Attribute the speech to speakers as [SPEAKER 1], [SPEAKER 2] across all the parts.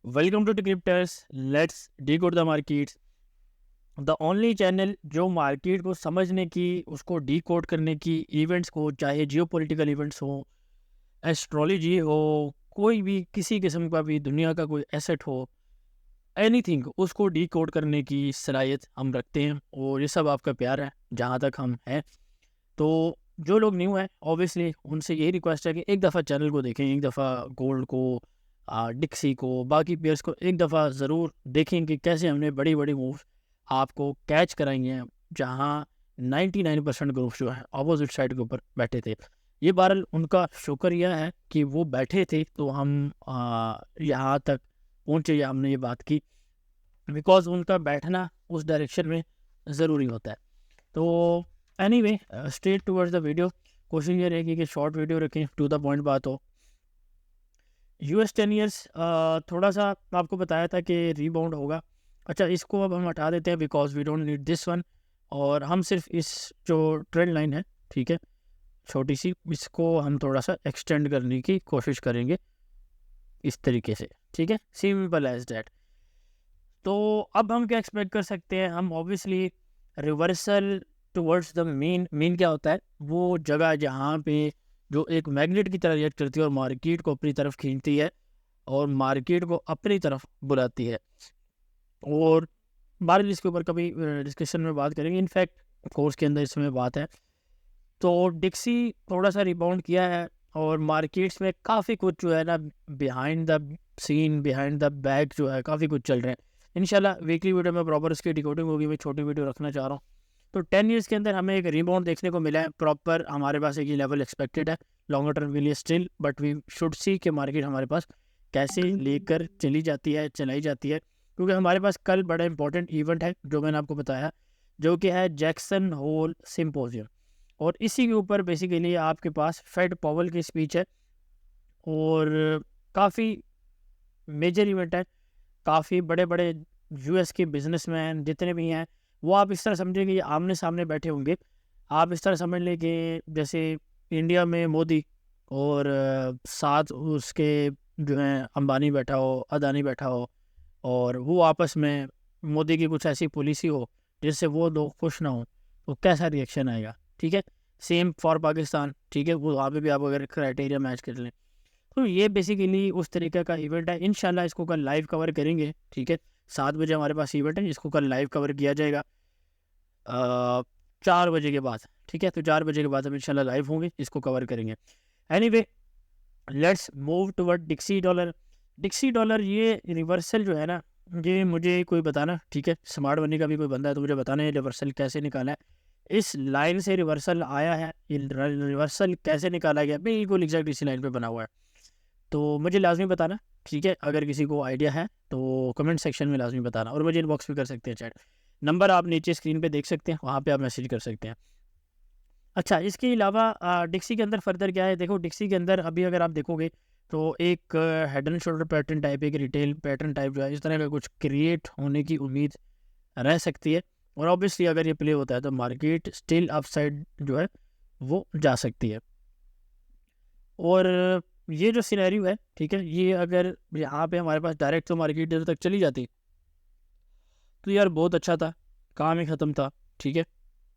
[SPEAKER 1] Welcome to Decrypters. Let's decode the markets, the only channel जो market को समझने की, उसको डिकोड करने की, इवेंट्स को, चाहे जियोपॉलिटिकल इवेंट्स हो, एस्ट्रोलॉजी हो, कोई भी किसी किस्म का भी दुनिया का कोई एसेट हो, एनीथिंग, उसको डिकोड करने की सलाहियत हम रखते हैं। और ये सब आपका प्यार है जहाँ तक हम हैं। तो जो लोग न्यू हैं, ऑब्वियसली उनसे यही रिक्वेस्ट है कि एक दफ़ा चैनल को देखें, एक दफ़ा गोल्ड को, डिक्सी को, बाकी पेयर्स को एक दफ़ा ज़रूर देखें कि कैसे हमने बड़ी बड़ी मूव्स आपको कैच कराई हैं, जहाँ 99% ग्रुप्स जो है अपोजिट साइड के ऊपर बैठे थे। ये बहरहाल उनका शुक्रिया है कि वो बैठे थे, तो हम यहाँ तक पहुँचे या हमने ये बात की, बिकॉज उनका बैठना उस डायरेक्शन में ज़रूरी होता है। तो anyway, straight towards the video. कोशिश ये रहेगी कि शॉर्ट वीडियो रखें, टू द पॉइंट बात हो। US 10 ईयर्स थोड़ा सा आपको बताया था कि रीबाउंड होगा। अच्छा, इसको अब हम हटा देते हैं because we don't need this one, और हम सिर्फ इस जो ट्रेंड लाइन है, ठीक है, छोटी सी, इसको हम थोड़ा सा एक्सटेंड करने की कोशिश करेंगे इस तरीके से, ठीक है, सिंपल एज डैट। तो अब हम क्या एक्सपेक्ट कर सकते हैं? हम obviously reversal towards the mean क्या होता है? वो जगह जहाँ पे जो एक मैग्नेट की तरह रिएक्ट करती है और मार्केट को अपनी तरफ खींचती है और मार्केट को अपनी तरफ बुलाती है। और बार इसके ऊपर कभी डिस्कशन में बात करेंगे, इनफैक्ट कोर्स के अंदर इसमें बात है। तो डिक्सी थोड़ा सा रिबाउंड किया है और मार्केट्स में काफ़ी कुछ जो है ना, behind the scene, behind the back जो है, काफ़ी कुछ चल रहे हैं। इंशाल्लाह वीकली वीडियो में प्रॉपर इसकी डिकोडिंग होगी, मैं छोटी वीडियो रखना चाह रहा हूँ। तो 10 ईयर्स के अंदर हमें एक रिबाउंड देखने को मिला है प्रॉपर, हमारे पास एक ये लेवल एक्सपेक्टेड है लॉन्गर टर्म के लिए still, but we should see कि मार्केट हमारे पास कैसे लेकर चली जाती है, चलाई जाती है। क्योंकि हमारे पास कल बड़ा इंपॉर्टेंट इवेंट है जो मैंने आपको बताया, जो कि है जैक्सन होल सिम्पोजियम, और इसी के ऊपर बेसिकली आपके पास फेड पावेल की स्पीच है। और काफ़ी मेजर इवेंट है, काफ़ी बड़े बड़े US के बिजनेसमैन जितने भी हैं, वो आप इस तरह समझें कि ये आमने सामने बैठे होंगे। आप इस तरह समझ लें कि जैसे इंडिया में मोदी और साथ उसके जो हैं अंबानी बैठा हो, अदानी बैठा हो, और वो आपस में मोदी की कुछ ऐसी पॉलिसी हो जिससे वो लोग खुश ना हो, तो कैसा रिएक्शन आएगा? ठीक है, सेम फॉर पाकिस्तान, ठीक है, वो वहाँ पे भी आप अगर क्राइटेरिया मैच कर लें, तो ये बेसिकली उस तरीके का इवेंट है। इंशाल्लाह इसको कल लाइव कवर करेंगे, ठीक है। 7 बजे हमारे पास इवेंट है, इसको कल लाइव कवर किया जाएगा 4 बजे के बाद, ठीक है। तो 4 बजे के बाद हम इंशाल्लाह लाइव होंगे, इसको कवर करेंगे। Anyway, let's move toward dixie dollar. Dixie dollar ये रिवर्सल जो है ना, ये मुझे कोई बताना, ठीक है, स्मार्ट बनने का भी कोई बंदा है तो मुझे बताना है रिवर्सल कैसे निकाला है। इस लाइन से रिवर्सल आया है, ये रिवर्सल कैसे निकाला गया, बिल्कुल एग्जैक्ट इसी लाइन पे बना हुआ है। तो मुझे लाजमी बताना, ठीक है। अगर किसी को आइडिया है तो कमेंट सेक्शन में लाजमी बताना, और मुझे इनबॉक्स भी कर सकते हैं चैट। नंबर आप नीचे स्क्रीन पे देख सकते हैं, वहाँ पे आप मैसेज कर सकते हैं। अच्छा, इसके अलावा डिक्सी के अंदर फर्दर क्या है? देखो, डिक्सी के अंदर अभी अगर आप देखोगे तो एक head and shoulder pattern type, एक रिटेल पैटर्न टाइप जो है, इस तरह का कुछ क्रिएट होने की उम्मीद रह सकती है। और ऑब्वियसली अगर ये प्ले होता है तो मार्केट स्टिल अपसाइड जो है वो जा सकती है। और ये जो सिनेरियो है, ठीक है, ये अगर यहाँ पे हमारे पास डायरेक्ट तो मार्केट इधर तक चली जाती तो यार बहुत अच्छा था, काम ही ख़त्म था, ठीक है।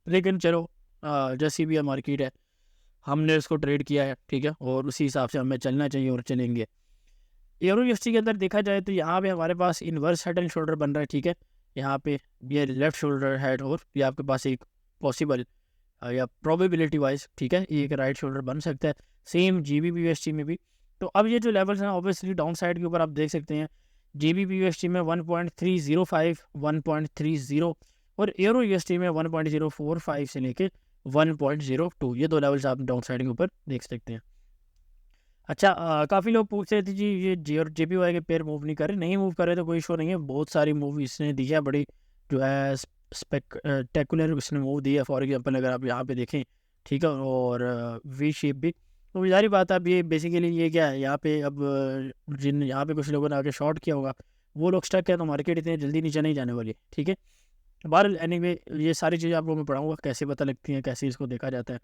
[SPEAKER 1] लेकिन चलो, जैसी भी मार्केट है, हमने उसको ट्रेड किया है, ठीक है, और उसी हिसाब से हमें चलना चाहिए और चलेंगे। यूरो यूएसडी के अंदर देखा जाए तो यहाँ पे हमारे पास इन्वर्स हेड एंड शोल्डर बन रहा है, ठीक है। यहाँ पे ये लेफ्ट शोल्डर हेड, और ये आपके पास एक पॉसिबल या प्रोबेबिलिटी वाइज, ठीक है, ये एक राइट शोल्डर बन सकता है। सेम GBP USD में भी। तो अब ये जो लेवल्स हैं ऑब्वियसली डाउन साइड के ऊपर आप देख सकते हैं, GBP USD में 1.305, 1.30, और यूरो USD में 1.045 से लेके 1.02, ये दो लेवल्स आप डाउन साइड के ऊपर देख सकते हैं। अच्छा, काफ़ी लोग पूछ रहे थे जी ये जी और JPY के पेयर मूव नहीं कर रहे, नहीं मूव कर रहे तो कोई इशू नहीं है, बहुत सारी मूव इसने दी है, बड़ी जो है स्पेक्टेकुलर इसने मूव दी है। फॉर एग्जांपल अगर आप यहाँ पे देखें, ठीक है, और वी शेप भी, तो जारी बात है। अब ये बेसिकली ये क्या है, यहाँ पे अब जिन यहाँ पे कुछ लोगों ने आगे शॉर्ट किया होगा, वो लोग स्टक है, तो मार्केट इतनी जल्दी नीचे नहीं जाने वाली, ठीक है। बहरहाल एनीवे, ये सारी चीज़ें आपको मैं पढ़ाऊँगा कैसे पता लगती हैं, कैसे इसको देखा जाता है।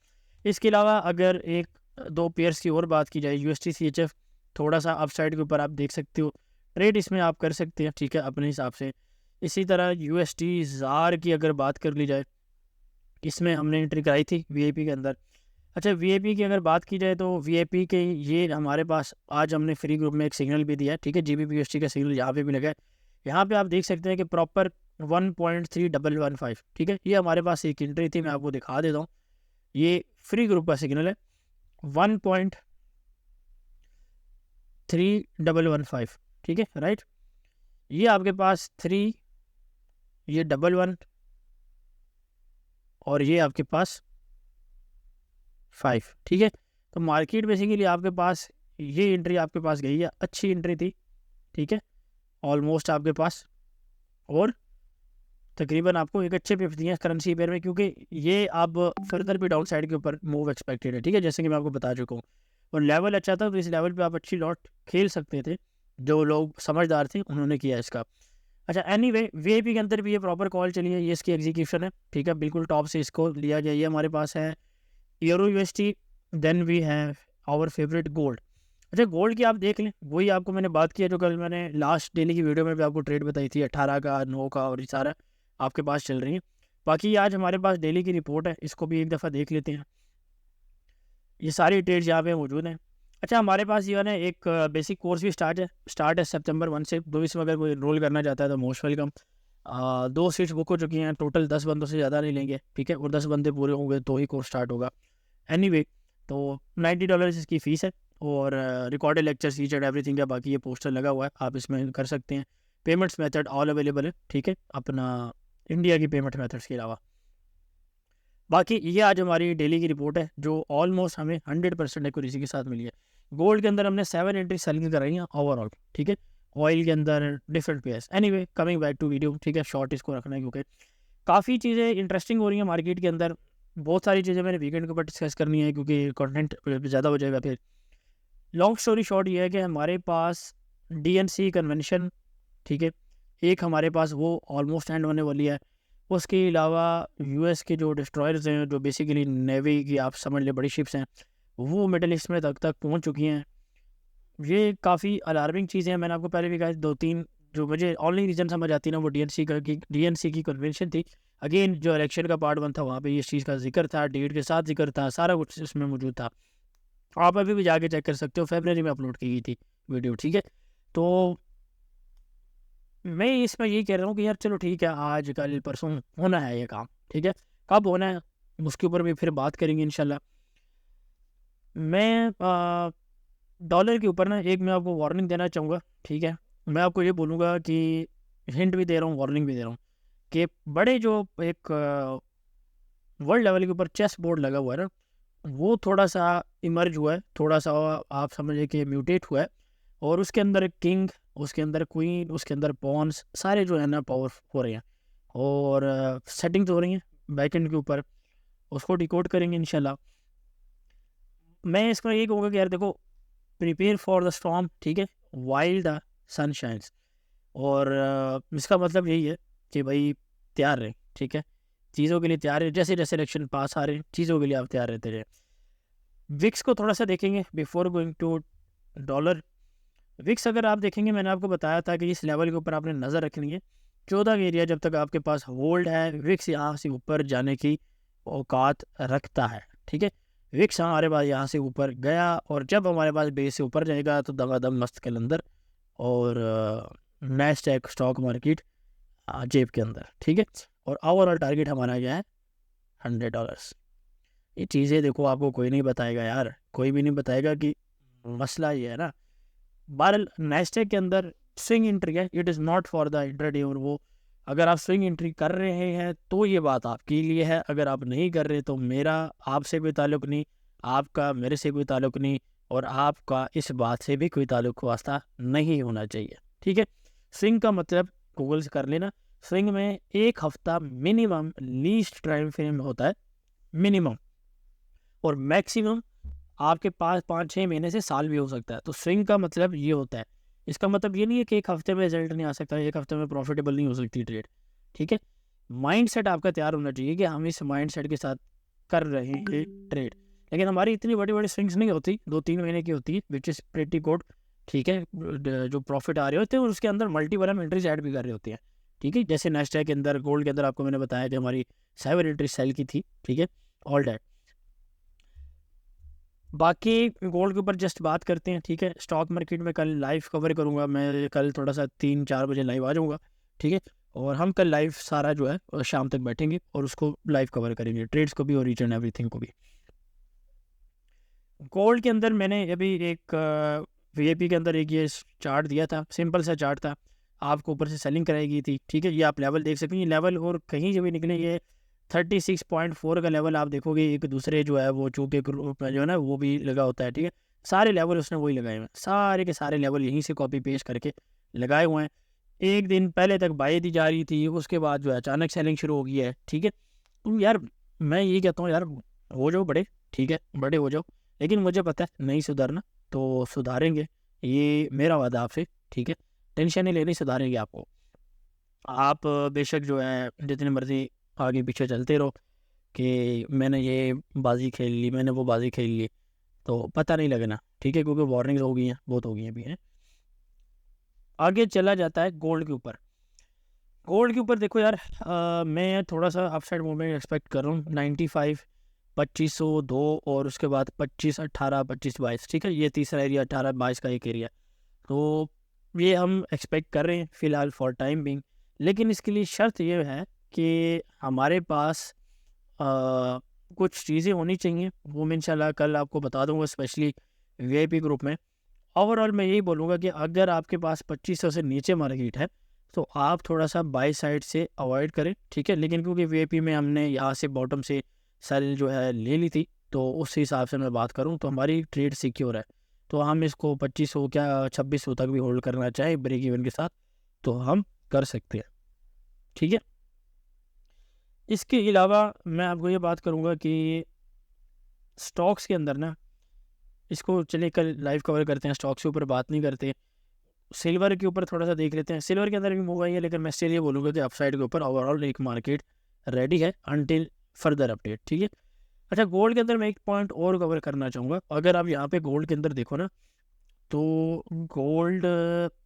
[SPEAKER 1] इसके अलावा अगर एक दो पेयर्स की और बात की जाए, USD CHF थोड़ा सा अपसाइड के ऊपर आप देख सकते हो, ट्रेड इसमें आप कर सकते हैं, ठीक है, अपने हिसाब से। इसी तरह यूएसडी ज़ार की अगर बात कर ली जाए, इसमें हमने एंट्री कराई थी वीआईपी के अंदर। अच्छा, वीआईपी की अगर बात की जाए तो वीआईपी के ये हमारे पास आज हमने फ्री ग्रुप में एक सिग्नल भी दिया है, ठीक है, जीबीपीएसटी का सिग्नल यहाँ पे भी लगा है। यहाँ पे आप देख सकते हैं कि प्रॉपर 1.3115, ठीक है, ये हमारे पास एक एंट्री थी, मैं आपको दिखा देता हूँ। ये फ्री ग्रुप का सिग्नल है 1.3115, ठीक है, राइट। ये आपके पास 3, ये 11 और ये आपके पास 5, ठीक है। तो मार्केट बेसिकली आपके पास ये एंट्री आपके पास गई है, अच्छी एंट्री थी, ठीक है, ऑलमोस्ट आपके पास, और तकरीबन आपको एक अच्छे पे दिए करेंसी पेयर में, क्योंकि ये अब फर्दर भी डाउन साइड के ऊपर मूव एक्सपेक्टेड है, ठीक है, जैसे कि मैं आपको बता चुका हूँ। और लेवल अच्छा था, तो इस लेवल पे आप अच्छी लॉट खेल सकते थे, जो लोग समझदार थे उन्होंने किया इसका। अच्छा, एनीवे वीआईपी के अंदर भी ये प्रॉपर कॉल चली है, ये इसकी एग्जीक्यूशन है, ठीक है, बिल्कुल टॉप से इसको लिया गया। ये हमारे पास है euro UST, then we have our favourite gold. अच्छा, गोल्ड की आप देख लें, वही आपको मैंने बात किया जो कल मैंने लास्ट डेली की वीडियो में भी आपको ट्रेड बताई थी, 18 का, 9 का, और ये सारा आपके पास चल रही है। बाकी आज हमारे पास डेली की रिपोर्ट है, इसको भी एक दफ़ा देख लेते हैं। ये सारी ट्रेड्स यहाँ पे मौजूद हैं। अच्छा, हमारे पास ये ना एक बेसिक कोर्स भी स्टार्ट है सितंबर 1 से। तो इसमें अगर कोई एनरोल करना चाहता है तो मोस्ट वेलकम। 2 सीट्स बुक हो चुकी हैं, टोटल 10 बंदों से ज़्यादा नहीं लेंगे, ठीक है, और 10 बंदे पूरे होंगे तो ही कोर्स स्टार्ट होगा। एनीवे, तो $90 इसकी फ़ीस है, और recorded lectures each and everything का बाकी ये पोस्टर लगा हुआ है, आप इसमें कर सकते हैं। पेमेंट्स मेथड ऑल अवेलेबल है, ठीक है, अपना इंडिया की पेमेंट मेथड्स के अलावा। बाकी ये आज हमारी डेली की रिपोर्ट है, जो ऑलमोस्ट हमें 100% एक्यूरेसी के साथ मिली है। गोल्ड के अंदर हमने 7 एंट्री सेलिंग कराई हैं ओवरऑल, ठीक है। ऑयल के अंदर different pairs. Anyway, coming back to video, ठीक है, शॉर्ट इसको रखना है क्योंकि काफ़ी चीज़ें इंटरेस्टिंग हो रही हैं मार्केट के अंदर। बहुत सारी चीज़ें मैंने वीकेंड के ऊपर डिस्कस करनी है, क्योंकि कंटेंट ज़्यादा हो जाएगा। फिर लॉन्ग स्टोरी शॉर्ट ये है कि हमारे पास डीएनसी कन्वेंशन, ठीक है, एक हमारे पास वो ऑलमोस्ट एंड होने वाली है। उसके अलावा यूएस के जो डिस्ट्रॉयर्स हैं, जो बेसिकली नेवी की आप समझ ले बड़ी शिप्स हैं, वो मिडल ईस्ट में तक पहुंच चुकी हैं। ये काफ़ी अलार्मिंग चीज़ें हैं। मैंने आपको पहले भी कहा, 2-3 जो मुझे ओनली रीज़न समझ आती है ना, वो डीएनसी की कन्वेंशन थी। अगेन, जो इलेक्शन का पार्ट 1 था, वहाँ पे इस चीज़ का जिक्र था, डेट के साथ जिक्र था, सारा कुछ इसमें मौजूद था। आप अभी भी जाके चेक कर सकते हो, फरवरी में अपलोड की गई थी वीडियो, ठीक है। तो मैं इसमें यही कह रहा हूँ कि यार चलो ठीक है, आज कल परसों होना है ये काम, ठीक है, कब होना है उसके ऊपर भी फिर बात करेंगे इंशाल्लाह। मैं डॉलर के ऊपर ना एक मैं आपको वार्निंग देना चाहूँगा, ठीक है। मैं आपको ये बोलूँगा कि हिंट भी दे रहा हूँ, वार्निंग भी दे रहा हूँ, कि बड़े जो एक वर्ल्ड लेवल के ऊपर चेस बोर्ड लगा हुआ है ना, वो थोड़ा सा इमर्ज हुआ है, थोड़ा सा आप समझिए कि म्यूटेट हुआ है, और उसके अंदर किंग, उसके अंदर क्वीन, उसके अंदर पॉन्स, सारे जो है ना पावर हो रहे हैं, और सेटिंग्स हो रही हैं बैकएंड के ऊपर, उसको डिकोड करेंगे इंशाल्लाह। मैं इसको ये कहूँगा कि यार देखो, प्रिपेयर फॉर द स्टॉर्म, ठीक है, वाइल द सन शाइन्स। और इसका मतलब यही है कि भाई तैयार रहें, ठीक है, चीज़ों के लिए तैयार रहें। जैसे जैसे इलेक्शन पास आ रहे हैं, चीज़ों के लिए आप तैयार रहते रहे। विक्स को थोड़ा सा देखेंगे बिफोर गोइंग टू डॉलर। विक्स अगर आप देखेंगे, मैंने आपको बताया था कि इस लेवल के ऊपर आपने नज़र रखनी है। 14 का एरिया जब तक आपके पास होल्ड है, विक्स यहाँ से ऊपर जाने की औकात रखता है, ठीक है। विक्स हमारे पास यहाँ से ऊपर गया, और जब हमारे पास बेस से ऊपर जाएगा तो दमादम मस्त के अंदर, और नैस्डैक स्टॉक मार्केट जेब के अंदर, ठीक है। और ओवरऑल टारगेट हमारा क्या है, $100। ये चीज़ें देखो, आपको कोई नहीं बताएगा यार, कोई भी नहीं बताएगा कि मसला ये है ना। बहरहाल नैस्डैक के अंदर स्विंग एंट्री है, it is not for the intraday. और वो अगर आप स्विंग एंट्री कर रहे हैं तो ये बात आपके लिए है, अगर आप नहीं कर रहे तो मेरा आपसे कोई ताल्लुक़ नहीं, आपका मेरे से कोई ताल्लुक़ नहीं, और आपका इस बात से भी कोई ताल्लुक़ वास्ता नहीं होना चाहिए, ठीक है। स्विंग का मतलब गूगल से कर लेना। स्विंग में 1 हफ्ता मिनिमम लीस्ट टाइम फ्रेम होता है, मिनिमम, और मैक्सिमम आपके पास 5-6 महीने से साल भी हो सकता है। तो स्विंग का मतलब ये होता है। इसका मतलब ये नहीं है कि 1 हफ्ते में रिजल्ट नहीं आ सकता, 1 हफ्ते में प्रॉफिटेबल नहीं हो सकती ट्रेड, ठीक है। माइंडसेट आपका तैयार होना चाहिए कि हम इस माइंडसेट के साथ कर रहे हैं ट्रेड। लेकिन हमारी इतनी बड़ी बड़ी स्विंग्स नहीं होती, 2-3 महीने की होती है, विच इज़ प्रेटी गुड। ठीक है, जो प्रॉफिट आ रहे होते हैं और उसके अंदर मल्टीपल हम एंट्रीज ऐड भी कर रहे होते हैं। ठीक है, जैसे नेस्डैक के अंदर गोल्ड के अंदर आपको मैंने बताया कि हमारी 7 एंट्री सेल की थी। ठीक है, ऑल डैट। बाकी गोल्ड के ऊपर जस्ट बात करते हैं। ठीक है, स्टॉक मार्केट में कल लाइव कवर करूँगा मैं, कल थोड़ा सा 3-4 बजे लाइव आ जाऊँगा। ठीक है, और हम कल लाइव सारा जो है शाम तक बैठेंगे और उसको लाइव कवर करेंगे, ट्रेड्स को भी और ईच एंड एवरीथिंग को भी। गोल्ड के अंदर मैंने अभी एक वीआईपी के अंदर एक ये चार्ट दिया था, सिंपल सा चार्ट था, आपको ऊपर से सेलिंग कराई गई थी। ठीक है, ये आप लेवल देख सकते हैं, ये लेवल और कहीं जब भी निकले ये 36.4 का लेवल आप देखोगे। एक दूसरे जो है वो चूके ग्रुप में जो है ना वो भी लगा होता है। ठीक है, सारे लेवल उसने वही लगाए हुए हैं, सारे के सारे लेवल यहीं से कॉपी पेस्ट करके लगाए हुए हैं। एक दिन पहले तक बाई दी जा रही थी, उसके बाद जो है अचानक सेलिंग शुरू हो गई है। ठीक है, तुम यार मैं ये कहता हूँ यार, हो जाओ बड़े, ठीक है बड़े हो जाओ, लेकिन मुझे पता है नहीं सुधरना तो सुधारेंगे, ये मेरा वादा आपसे। ठीक है, टेंशन नहीं लेनी, सुधारेंगे आपको। आप बेशक जो है जितने मर्जी आगे पीछे चलते रहो कि मैंने ये बाजी खेल ली, मैंने वो बाजी खेल ली, तो पता नहीं लगना। ठीक है, क्योंकि वार्निंग्स हो गई हैं, बहुत हो गई हैं भी हैं। आगे चला जाता है गोल्ड के ऊपर। गोल्ड के ऊपर देखो यार, मैं थोड़ा सा अपसाइड मूवमेंट एक्सपेक्ट कर रहा हूँ। 95, 2502 और उसके बाद 25, 18, 25, 22। ठीक है, ये तीसरा एरिया, 18, 22 का एक एरिया, तो ये हम एक्सपेक्ट कर रहे हैं फ़िलहाल फॉर टाइम बिंग। लेकिन इसके लिए शर्त ये है कि हमारे पास कुछ चीज़ें होनी चाहिए, वो मैं इंशाल्लाह कल आपको बता दूंगा, स्पेशली वीआईपी ग्रुप में। ओवरऑल मैं यही बोलूँगा कि अगर आपके पास 2500 से नीचे मार्केट है तो आप थोड़ा सा बाई साइड से अवॉइड करें। ठीक है, लेकिन क्योंकि वीआईपी में हमने यहाँ से बॉटम से सेल जो है ले ली थी, तो उस हिसाब से मैं बात करूँ तो हमारी ट्रेड सिक्योर है। तो हम इसको 2500 क्या 2600 तक भी होल्ड करना चाहें ब्रेक इवन के साथ, तो हम कर सकते हैं। ठीक है, इसके अलावा मैं आपको ये बात करूँगा कि स्टॉक्स के अंदर ना, इसको चलिए कल लाइव कवर करते हैं, स्टॉक्स के ऊपर बात नहीं करते। सिल्वर के ऊपर थोड़ा सा देख लेते हैं। सिल्वर के अंदर भी मूव आई है, लेकिन मैं स्टिल ये बोलूँगा कि अपसाइड के ऊपर ओवरऑल एक मार्केट रेडी है अनटिल फर्दर अपडेट। ठीक है, अच्छा गोल्ड के अंदर मैं एक पॉइंट और कवर करना चाहूँगा। अगर आप यहाँ पे गोल्ड के अंदर देखो ना, तो गोल्ड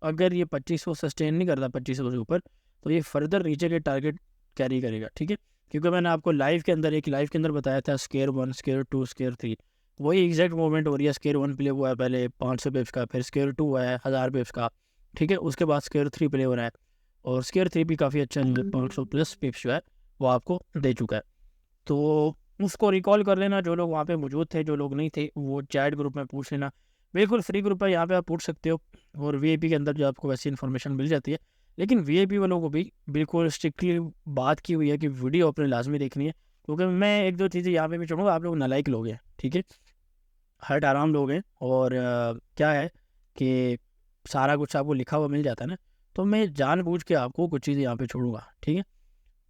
[SPEAKER 1] अगर ये 2500 सस्टेन नहीं करता 2500 से ऊपर, तो ये फर्दर नीचे के टारगेट कैरी करेगा। ठीक है, क्योंकि मैंने आपको लाइव के अंदर एक लाइव के अंदर बताया था स्केयर 1, स्केयर 2, स्केयर 3, वही एग्जैक्ट मूवमेंट हो रही है। स्केयर 1 प्ले हुआ है पहले 500 पिप्स का, फिर स्केयर 2 हुआ है 1000 पिप्स का। ठीक है, उसके बाद स्केयर 3 प्ले हो रहा है, और स्केयर 3 भी काफ़ी अच्छा 500 प्लस पिप्स जो है वो आपको दे चुका है। तो उसको रिकॉल कर लेना, जो लोग वहाँ पे मौजूद थे, जो लोग नहीं थे वो चैट ग्रुप में पूछ लेना, बिल्कुल फ्री ग्रुप है, यहाँ पे आप पूछ सकते हो। और वीआईपी के अंदर जो आपको वैसी इन्फॉर्मेशन मिल जाती है। लेकिन वीआईपी वालों को भी बिल्कुल स्ट्रिक्टली बात की हुई है कि वीडियो अपने लाजमी देखनी है, क्योंकि मैं एक दो चीज़ें यहाँ पे भी छोड़ूंगा, आप लोग नालायक लोग हैं। ठीक है, हर्ट आराम लोग हैं, और क्या है कि सारा कुछ आपको लिखा हुआ मिल जाता है ना, तो मैं जानबूझ के आपको कुछ चीज़ें यहाँ पे छोड़ूंगा। ठीक है,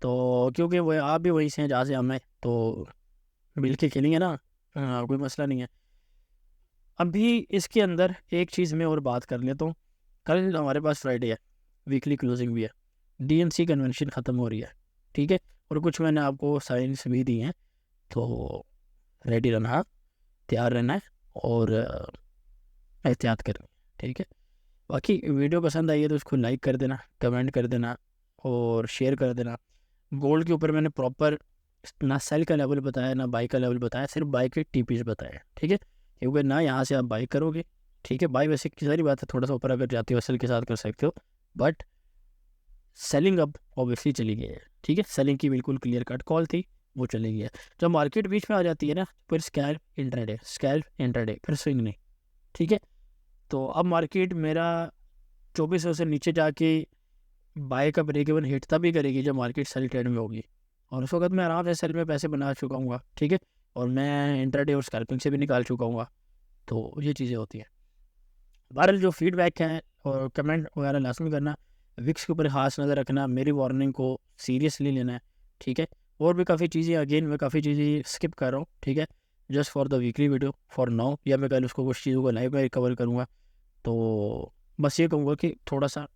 [SPEAKER 1] तो क्योंकि वो आप भी वहीं से हैं जहाँ से हम हैं, तो मिल के खेलेंगे ना, कोई मसला नहीं है। अभी इसके अंदर एक चीज़ मैं और बात कर लेता हूँ। कल हमारे पास फ्राइडे है, वीकली क्लोजिंग भी है, डीएनसी कन्वेंशन ख़त्म हो रही है। ठीक है, और कुछ मैंने आपको साइंस भी दी हैं, तो रेडी रहना है, तैयार रहना है, और एहतियात करनी है। ठीक है, बाकी वीडियो पसंद आई है तो उसको लाइक कर देना, कमेंट कर देना और शेयर कर देना। गोल्ड के ऊपर मैंने प्रॉपर ना सेल का लेवल बताया ना बाई का लेवल बताया, सिर्फ बाई के टीपीज बताए। ठीक है, क्योंकि ना यहाँ से आप बाई करोगे। ठीक है, बाई वैसे की सारी बात है, थोड़ा सा ऊपर अगर जाते हो सेल के साथ कर सकते हो, बट सेलिंग अब ऑब्वियसली चली गई है। ठीक है, सेलिंग की बिल्कुल क्लियर कट कॉल थी, वो चली गई है। जब मार्केट बीच में आ जाती है ना, फिर स्कैल्प इंट्राडे, स्कैल्प इंट्राडे, फिर स्विंग नहीं। ठीक है, तो अब मार्केट मेरा 2400 से नीचे जाके बाय का ब्रेक इवन हिट तभी करेगी जब मार्केट सेल ट्रेड में होगी, और उस वक्त मैं आराम से सेल में पैसे बना चुका हूँ। ठीक है, और मैं इंट्राडे और स्कैल्पिंग से भी निकाल चुका हूँ। तो ये चीज़ें होती हैं। बहरहाल जो फीडबैक है और कमेंट वगैरह लाजमी करना, विक्स के ऊपर खास नज़र रखना, मेरी वार्निंग को सीरियसली लेना है। ठीक है, और भी काफ़ी चीज़ें, अगेन मैं काफ़ी चीज़ें स्किप कर रहा हूँ। ठीक है, just for the weekly video for now, या मैं कल उसको कुछ चीज़ों को लाइव में कवर करूँगा। तो बस ये कहूँगा कि थोड़ा सा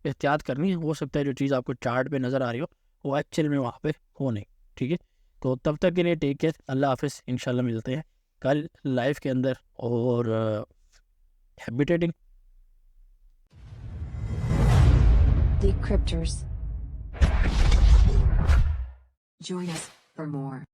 [SPEAKER 1] एहतियात करनी है, हो सकता है जो चीज़ आपको चार्ट पे नज़र आ रही हो वो एक्चुअल में वहाँ पे हो नहीं। ठीक है, तो तब तक के लिए टेक केयर, अल्लाह हाफिज़, इंशाल्लाह मिलते हैं कल लाइव के अंदर, और happy trading.
[SPEAKER 2] Decryptors. Join us for more.